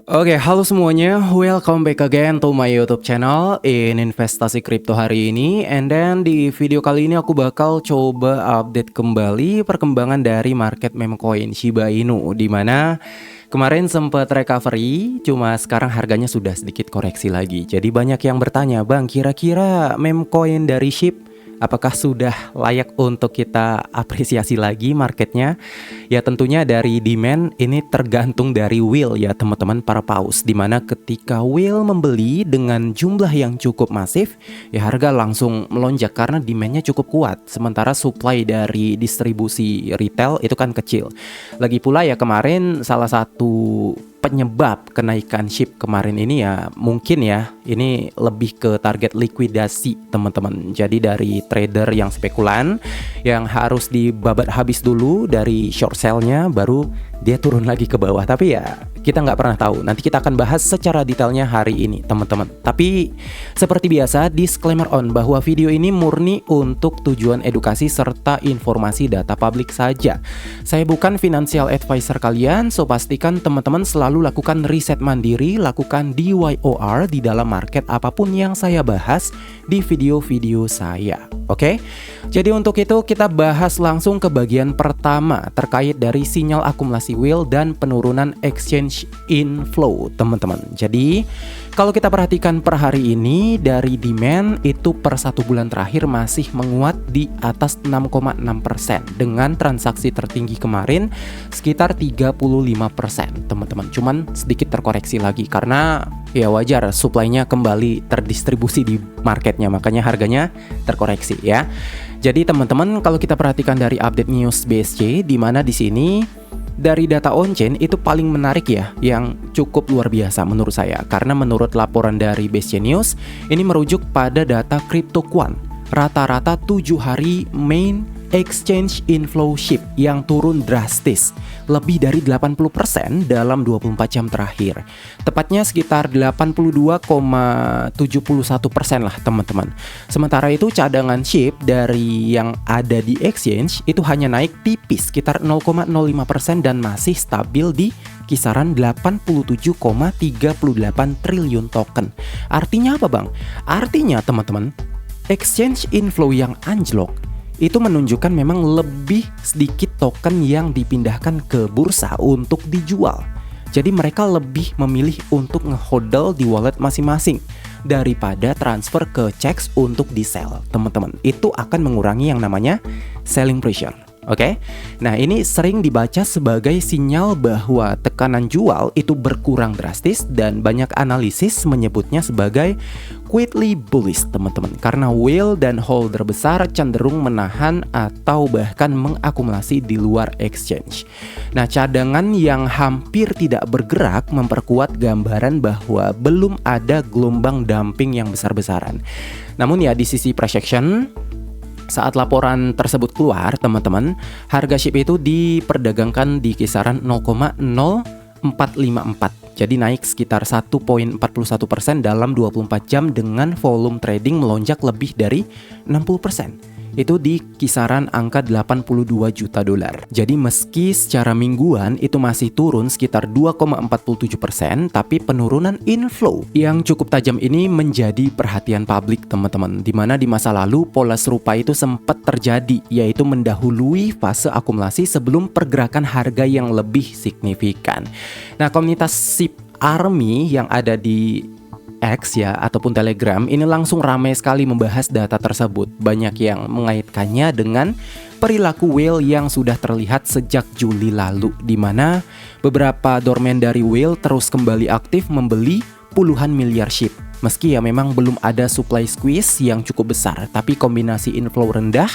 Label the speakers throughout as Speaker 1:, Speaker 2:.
Speaker 1: Oke, halo semuanya. Welcome back again to my YouTube channel in investasi kripto hari ini. And then di video kali ini aku bakal coba update kembali perkembangan dari market meme coin Shiba Inu, di mana kemarin sempat recovery, cuma sekarang harganya sudah sedikit koreksi lagi. Jadi banyak yang bertanya, "Bang, kira-kira meme coin dari SHIB apakah sudah layak untuk kita apresiasi lagi marketnya?" Ya tentunya dari demand ini tergantung dari will ya teman-teman para paus. Dimana ketika will membeli dengan jumlah yang cukup masif, ya harga langsung melonjak karena demandnya cukup kuat. Sementara supply dari distribusi retail itu kan kecil. Lagi pula ya kemarin salah satu penyebab kenaikan SHIB kemarin ini ya mungkin ya ini lebih ke target likuidasi teman-teman. Jadi dari trader yang spekulan yang harus dibabat habis dulu dari short sell-nya, baru dia turun lagi ke bawah. Tapi ya kita nggak pernah tahu. Nanti kita akan bahas secara detailnya hari ini teman-teman. Tapi seperti biasa, disclaimer on bahwa video ini murni untuk tujuan edukasi serta informasi data publik saja. Saya bukan financial advisor kalian, so pastikan teman-teman selalu lakukan riset mandiri, lakukan DYOR di dalam market apapun yang saya bahas di video-video saya. Oke? Jadi untuk itu kita bahas langsung ke bagian pertama terkait dari sinyal akumulasi will dan penurunan exchange inflow teman-teman. Jadi kalau kita perhatikan per hari ini dari demand itu per 1 bulan terakhir masih menguat di atas 6,6% dengan transaksi tertinggi kemarin sekitar 35% teman-teman. Cuman sedikit terkoreksi lagi karena ya wajar supply-nya kembali terdistribusi di marketnya, makanya harganya terkoreksi ya. Jadi teman-teman kalau kita perhatikan dari update news BSC, di mana di sini dari data on-chain itu paling menarik ya, yang cukup luar biasa menurut saya. Karena menurut laporan dari BSC News, ini merujuk pada data CryptoQuant. Rata-rata 7 hari main exchange inflow SHIB yang turun drastis, lebih dari 80% dalam 24 jam terakhir. Tepatnya sekitar 82,71% lah teman-teman. Sementara itu cadangan SHIB dari yang ada di exchange itu hanya naik tipis sekitar 0,05% dan masih stabil di kisaran 87,38 triliun token. Artinya apa bang? Artinya teman-teman, exchange inflow yang anjlok itu menunjukkan memang lebih sedikit token yang dipindahkan ke bursa untuk dijual. Jadi mereka lebih memilih untuk ngehodl di wallet masing-masing daripada transfer ke checks untuk di-sell teman-teman. Itu akan mengurangi yang namanya selling pressure. Oke, nah ini sering dibaca sebagai sinyal bahwa tekanan jual itu berkurang drastis dan banyak analisis menyebutnya sebagai quietly bullish teman-teman. Karena whale dan holder besar cenderung menahan atau bahkan mengakumulasi di luar exchange. Nah cadangan yang hampir tidak bergerak memperkuat gambaran bahwa belum ada gelombang dumping yang besar-besaran. Namun ya di sisi price action, saat laporan tersebut keluar teman-teman, harga SHIB itu diperdagangkan di kisaran 0,0454. Jadi naik sekitar 1,41% dalam 24 jam dengan volume trading melonjak lebih dari 60%. Itu di kisaran angka 82 juta dolar. Jadi meski secara mingguan itu masih turun sekitar 2,47%, tapi penurunan inflow yang cukup tajam ini menjadi perhatian publik teman-teman. Dimana di masa lalu pola serupa itu sempat terjadi, yaitu mendahului fase akumulasi sebelum pergerakan harga yang lebih signifikan. Nah komunitas SHIB Army yang ada di X ya ataupun Telegram ini langsung ramai sekali membahas data tersebut. Banyak yang mengaitkannya dengan perilaku whale yang sudah terlihat sejak Juli lalu, di mana beberapa dorman dari whale terus kembali aktif membeli puluhan miliar SHIB. Meski ya memang belum ada supply squeeze yang cukup besar, tapi kombinasi inflow rendah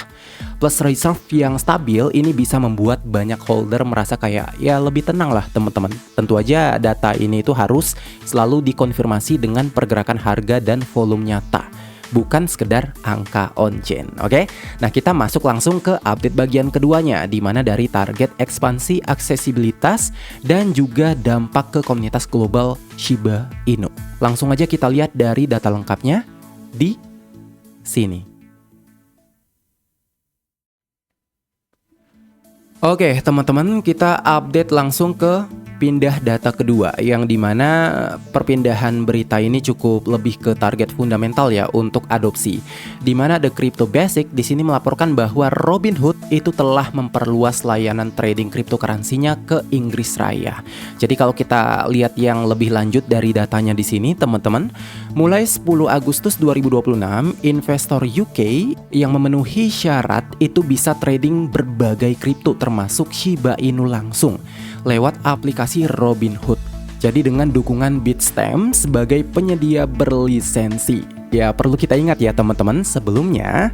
Speaker 1: plus reserve yang stabil ini bisa membuat banyak holder merasa kayak ya lebih tenang lah teman-teman. Tentu aja data ini itu harus selalu dikonfirmasi dengan pergerakan harga dan volume nyata, bukan sekedar angka on-chain. Oke? Nah, kita masuk langsung ke update bagian keduanya, di mana dari target ekspansi aksesibilitas dan juga dampak ke komunitas global Shiba Inu. Langsung aja kita lihat dari data lengkapnya di sini. Oke, teman-teman, kita update langsung ke pindah data kedua, yang dimana perpindahan berita ini cukup lebih ke target fundamental ya untuk adopsi. Dimana The Crypto Basic di sini melaporkan bahwa Robinhood itu telah memperluas layanan trading cryptocurrency-nya ke Inggris Raya. Jadi kalau kita lihat yang lebih lanjut dari datanya di sini, teman-teman, mulai 10 Agustus 2026, investor UK yang memenuhi syarat itu bisa trading berbagai kripto termasuk Shiba Inu langsung lewat aplikasi Robinhood. Jadi dengan dukungan Bitstamp sebagai penyedia berlisensi. Ya perlu kita ingat ya teman-teman, sebelumnya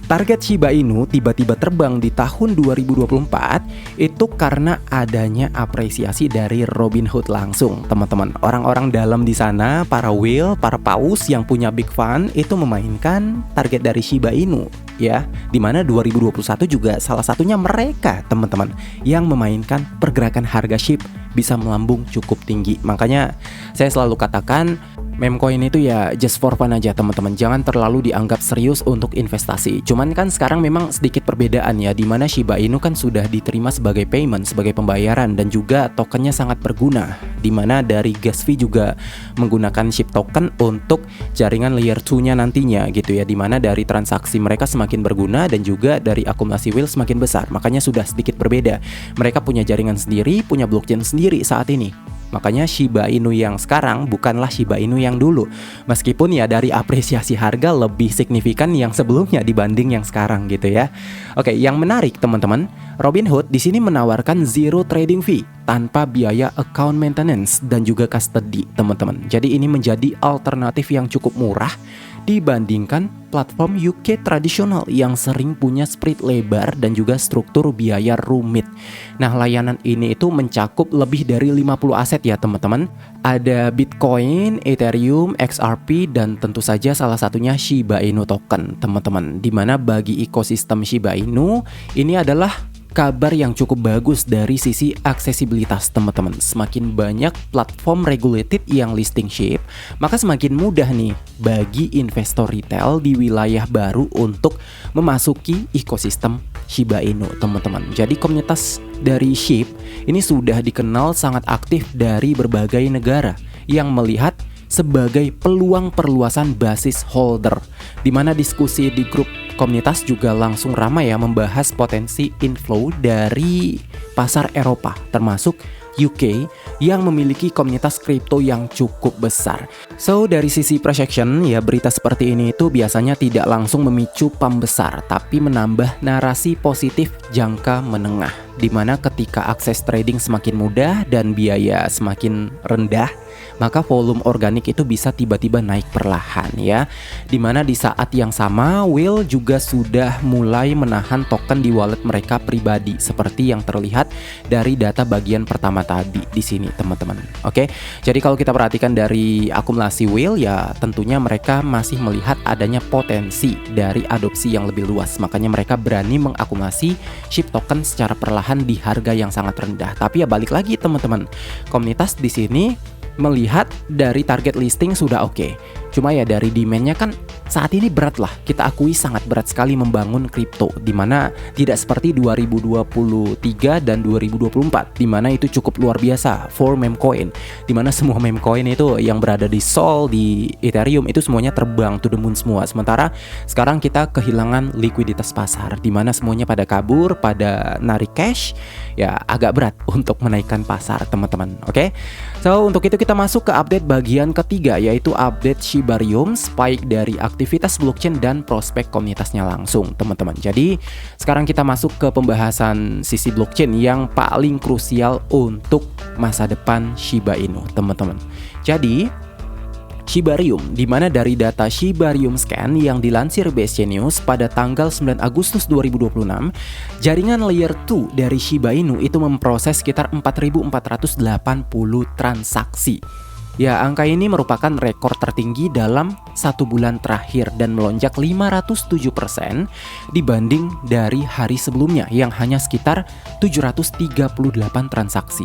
Speaker 1: target Shiba Inu tiba-tiba terbang di tahun 2024 itu karena adanya apresiasi dari Robinhood langsung, teman-teman. Orang-orang dalam di sana, para whale, para paus yang punya big fund itu memainkan target dari Shiba Inu ya. Dimana 2021 juga salah satunya mereka, teman-teman, yang memainkan pergerakan harga SHIB bisa melambung cukup tinggi. Makanya saya selalu katakan meme coin itu ya just for fun aja teman-teman, jangan terlalu dianggap serius untuk investasi. Cuman kan sekarang memang sedikit perbedaan ya, dimana Shiba Inu kan sudah diterima sebagai payment, sebagai pembayaran, dan juga tokennya sangat berguna. Dimana dari gas fee juga menggunakan SHIB token untuk jaringan layer 2-nya nantinya gitu ya, dimana dari transaksi mereka semakin berguna dan juga dari akumulasi whale semakin besar. Makanya sudah sedikit berbeda. Mereka punya jaringan sendiri, punya blockchain sendiri saat ini. Makanya Shiba Inu yang sekarang bukanlah Shiba Inu yang dulu. Meskipun ya dari apresiasi harga lebih signifikan yang sebelumnya dibanding yang sekarang gitu ya. Oke, yang menarik teman-teman, Robinhood di sini menawarkan zero trading fee tanpa biaya account maintenance dan juga custody, teman-teman. Jadi ini menjadi alternatif yang cukup murah dibandingkan platform UK tradisional yang sering punya spread lebar dan juga struktur biaya rumit. Nah, layanan ini itu mencakup lebih dari 50 aset ya teman-teman. Ada Bitcoin, Ethereum, XRP, dan tentu saja salah satunya Shiba Inu token, teman-teman. Dimana bagi ekosistem Shiba Inu ini adalah kabar yang cukup bagus dari sisi aksesibilitas, teman-teman. Semakin banyak platform regulated yang listing SHIB, maka semakin mudah nih bagi investor retail di wilayah baru untuk memasuki ekosistem Shiba Inu, teman-teman. Jadi komunitas dari SHIB ini sudah dikenal sangat aktif dari berbagai negara yang melihat sebagai peluang perluasan basis holder, di mana diskusi di grup komunitas juga langsung ramai ya membahas potensi inflow dari pasar Eropa termasuk UK yang memiliki komunitas kripto yang cukup besar. So dari sisi price action ya, berita seperti ini itu biasanya tidak langsung memicu pump besar, tapi menambah narasi positif jangka menengah, dimana ketika akses trading semakin mudah dan biaya semakin rendah, maka volume organik itu bisa tiba-tiba naik perlahan ya. Dimana di saat yang sama whale juga sudah mulai menahan token di wallet mereka pribadi, seperti yang terlihat dari data bagian pertama tadi di sini teman-teman. Oke, jadi kalau kita perhatikan dari akumulasi whale ya, tentunya mereka masih melihat adanya potensi dari adopsi yang lebih luas. Makanya mereka berani mengakumulasi SHIB token secara perlahan di harga yang sangat rendah. Tapi ya balik lagi teman-teman, komunitas di sini melihat dari target listing sudah oke. Cuma ya dari demand-nya kan saat ini berat lah, kita akui sangat berat sekali membangun kripto, dimana tidak seperti 2023 dan 2024 dimana itu cukup luar biasa for meme coin, dimana semua meme coin itu yang berada di Sol, di Ethereum itu semuanya terbang to the moon semua. Sementara sekarang kita kehilangan likuiditas pasar, dimana semuanya pada kabur, pada narik cash, ya agak berat untuk menaikkan pasar teman-teman. Oke, so untuk itu kita masuk ke update bagian ketiga, yaitu update Shibarium, spike dari aktivitas blockchain dan prospek komunitasnya langsung teman-teman. Jadi sekarang kita masuk ke pembahasan sisi blockchain yang paling krusial untuk masa depan Shiba Inu teman-teman. Jadi Shibarium, di mana dari data Shibarium Scan yang dilansir BSC News pada tanggal 9 Agustus 2026, jaringan layer 2 dari Shiba Inu itu memproses sekitar 4.480 transaksi. Ya, angka ini merupakan rekor tertinggi dalam 1 bulan terakhir dan melonjak 507% dibanding dari hari sebelumnya yang hanya sekitar 738 transaksi.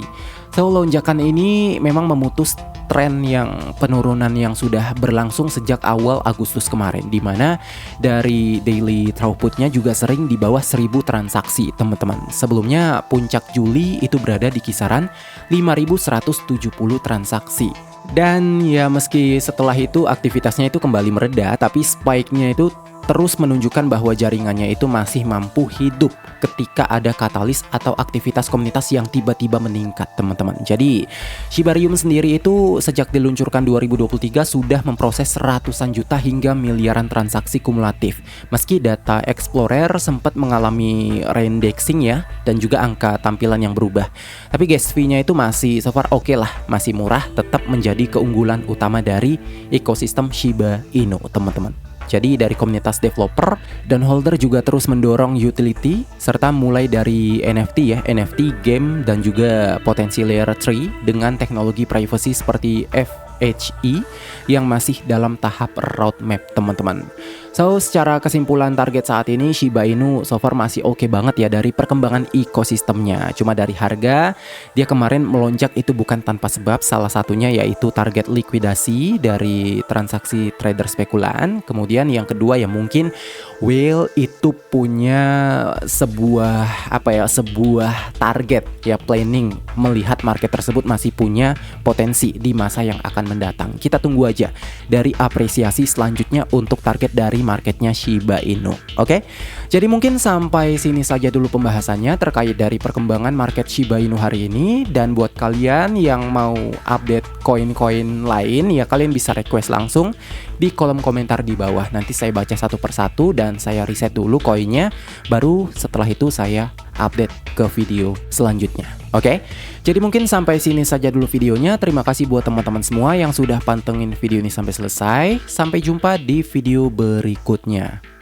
Speaker 1: So, lonjakan ini memang memutus tren yang penurunan yang sudah berlangsung sejak awal Agustus kemarin, di mana dari daily throughputnya juga sering di bawah 1000 transaksi teman-teman. Sebelumnya puncak Juli itu berada di kisaran 5170 transaksi. Dan ya meski setelah itu aktivitasnya itu kembali mereda, tapi spike-nya itu terus menunjukkan bahwa jaringannya itu masih mampu hidup ketika ada katalis atau aktivitas komunitas yang tiba-tiba meningkat teman-teman. Jadi Shibarium sendiri itu sejak diluncurkan 2023 sudah memproses ratusan juta hingga miliaran transaksi kumulatif. Meski data Explorer sempat mengalami reindexing ya, dan juga angka tampilan yang berubah. Tapi gas fee-nya itu masih so far oke lah, masih murah, tetap menjadi keunggulan utama dari ekosistem Shiba Inu teman-teman. Jadi dari komunitas developer dan holder juga terus mendorong utility serta mulai dari NFT ya, NFT game dan juga potensi layer 3 dengan teknologi privacy seperti FHE yang masih dalam tahap roadmap teman-teman. So secara kesimpulan target saat ini Shiba Inu so far masih oke banget ya dari perkembangan ekosistemnya. Cuma dari harga dia kemarin melonjak itu bukan tanpa sebab, salah satunya yaitu target likuidasi dari transaksi trader spekulan. Kemudian yang kedua ya mungkin Whale itu punya sebuah sebuah target ya, planning melihat market tersebut masih punya potensi di masa yang akan mendatang. Kita tunggu aja dari apresiasi selanjutnya untuk target dari marketnya Shiba Inu. Oke? Jadi mungkin sampai sini saja dulu pembahasannya terkait dari perkembangan market Shiba Inu hari ini. Dan buat kalian yang mau update koin-koin lain ya, kalian bisa request langsung di kolom komentar di bawah. Nanti saya baca satu persatu dan saya riset dulu koinnya, baru setelah itu saya update ke video selanjutnya. Oke? Jadi mungkin sampai sini saja dulu videonya. Terima kasih buat teman-teman semua yang sudah pantengin video ini sampai selesai. Sampai jumpa di video berikutnya.